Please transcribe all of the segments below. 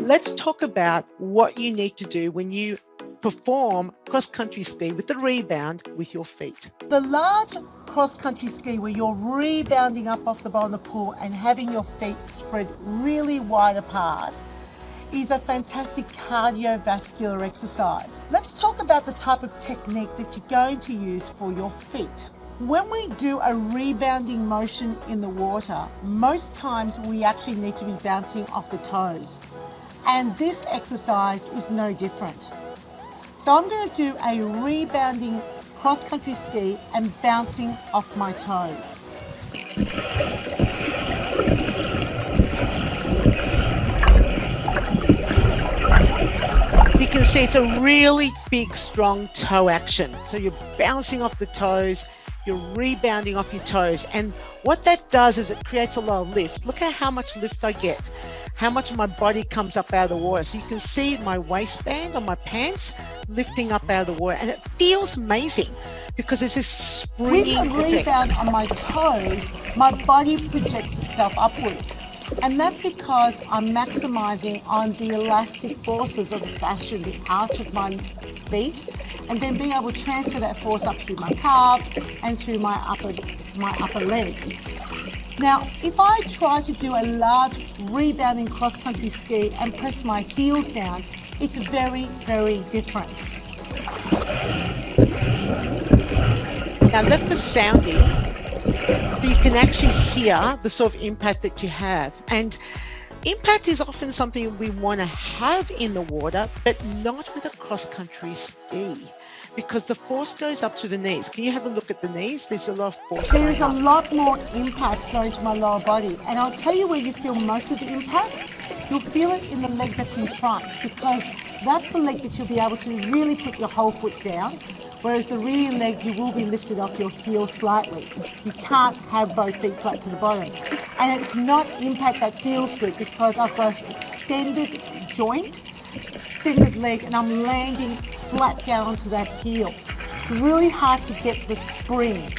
Let's talk about what you need to do when you perform cross-country ski with the rebound with your feet. The large cross-country ski where you're rebounding up off the bottom of the pool and having your feet spread really wide apart is a fantastic cardiovascular exercise. Let's talk about the type of technique that you're going to use for your feet. When we do a rebounding motion in the water, most times we actually need to be bouncing off the toes. And this exercise is no different. So I'm going to do a rebounding cross-country ski and bouncing off my toes. You can see it's a really big, strong toe action. So you're bouncing off the toes, you're rebounding off your toes. And what that does is it creates a lot of lift. Look at how much lift I get, how much of my body comes up out of the water. So you can see my waistband on my pants lifting up out of the water. And it feels amazing because there's this springing effect. With a rebound on my toes, my body projects itself upwards. And that's because I'm maximising on the elastic forces of the fascia, the arch of my feet, and then being able to transfer that force up through my calves and through my upper leg. Now, if I try to do a large rebounding cross-country ski and press my heels down, it's very, very different. Now let the sound in. So you can actually hear the sort of impact that you have. And impact is often something we want to have in the water, but not with a cross-country ski, because the force goes up to the knees. Can you have a look at the knees? There's a lot of force. There is a lot more impact going to my lower body. And I'll tell you where you feel most of the impact. You'll feel it in the leg that's in front, because that's the leg that you'll be able to really put your whole foot down. Whereas the rear leg, you will be lifted off your heel slightly. You can't have both feet flat to the bottom. And it's not impact that feels good because I've got an extended joint, extended leg, and I'm landing flat down onto that heel. It's really hard to get the spring.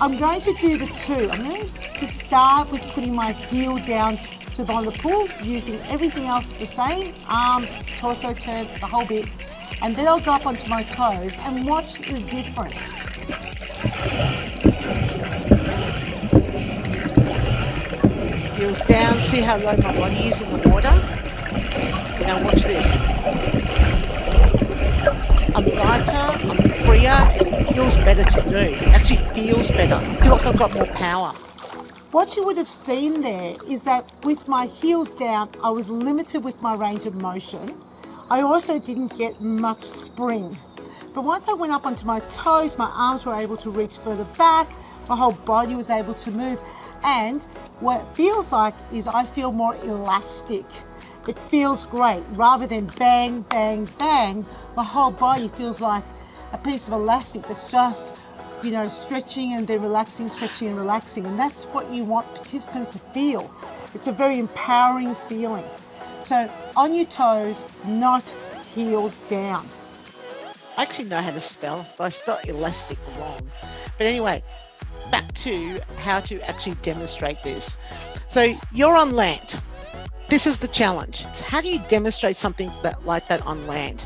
I'm going to do the two. I'm going to start with putting my heel down to the bottom of the pool, using everything else the same, arms, torso turn, the whole bit. And then I'll go up onto my toes and watch the difference. Heels down, see how low my body is in the water. Now watch this. I'm lighter, I'm freer, it feels better to do. It actually feels better. I feel like I've got more power. What you would have seen there is that with my heels down, I was limited with my range of motion. I also didn't get much spring. But once I went up onto my toes, my arms were able to reach further back, my whole body was able to move, and what it feels like is I feel more elastic. It feels great. Rather than bang, bang, bang, my whole body feels like a piece of elastic that's just, stretching and then relaxing, stretching and relaxing. And that's what you want participants to feel. It's a very empowering feeling. So on your toes, not heels down. I actually know how to spell, but I spelled elastic wrong. But anyway, back to how to actually demonstrate this. So you're on land. This is the challenge. So how do you demonstrate something like that on land?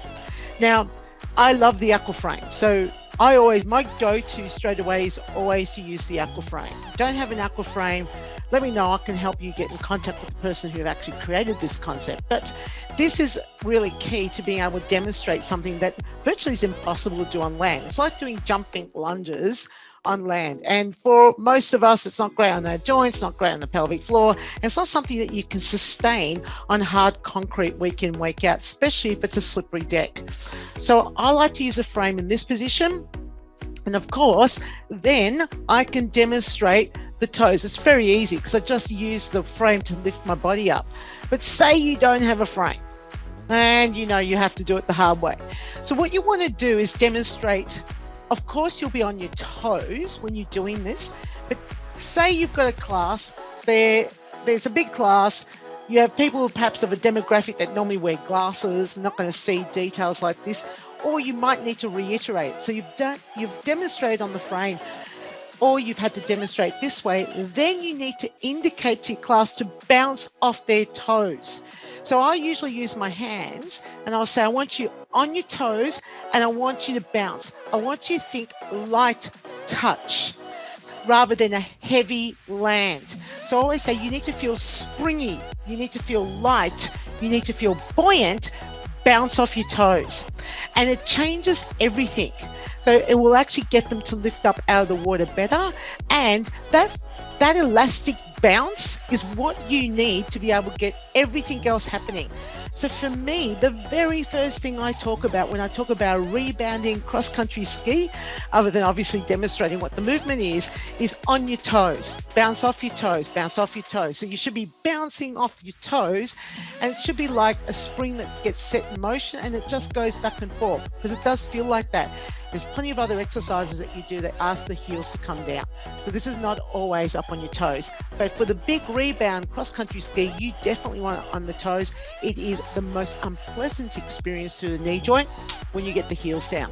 Now, I love the aqua frame. So my go-to straight away is always to use the aqua frame. Don't have an aqua frame, let me know. I can help you get in contact with the person who actually created this concept. But this is really key to being able to demonstrate something that virtually is impossible to do on land. It's like doing jumping lunges on land. And for most of us, it's not great on our joints, not great on the pelvic floor. And it's not something that you can sustain on hard concrete week in, week out, especially if it's a slippery deck. So I like to use a frame in this position. And of course, then I can demonstrate the toes. It's very easy because I just use the frame to lift my body up. But say you don't have a frame and you have to do it the hard way. So what you want to do is demonstrate. Of course, you'll be on your toes when you're doing this, but say you've got a class, there's a big class, you have people perhaps of a demographic that normally wear glasses, not going to see details like this, or you might need to reiterate. So you've demonstrated on the frame or you've had to demonstrate this way, then you need to indicate to your class to bounce off their toes. So I usually use my hands and I'll say, I want you on your toes and I want you to bounce. I want you to think light touch rather than a heavy land. So I always say you need to feel springy, you need to feel light, you need to feel buoyant, bounce off your toes. And it changes everything. So it will actually get them to lift up out of the water better. And that elastic bounce is what you need to be able to get everything else happening. So for me, the very first thing I talk about when I talk about rebounding cross-country ski, other than obviously demonstrating what the movement is on your toes. Bounce off your toes, bounce off your toes. So you should be bouncing off your toes, and it should be like a spring that gets set in motion and it just goes back and forth, because it does feel like that. There's plenty of other exercises that you do that ask the heels to come down. So this is not always up on your toes. But for the big rebound cross-country ski, you definitely want it on the toes. It is the most unpleasant experience through the knee joint when you get the heels down.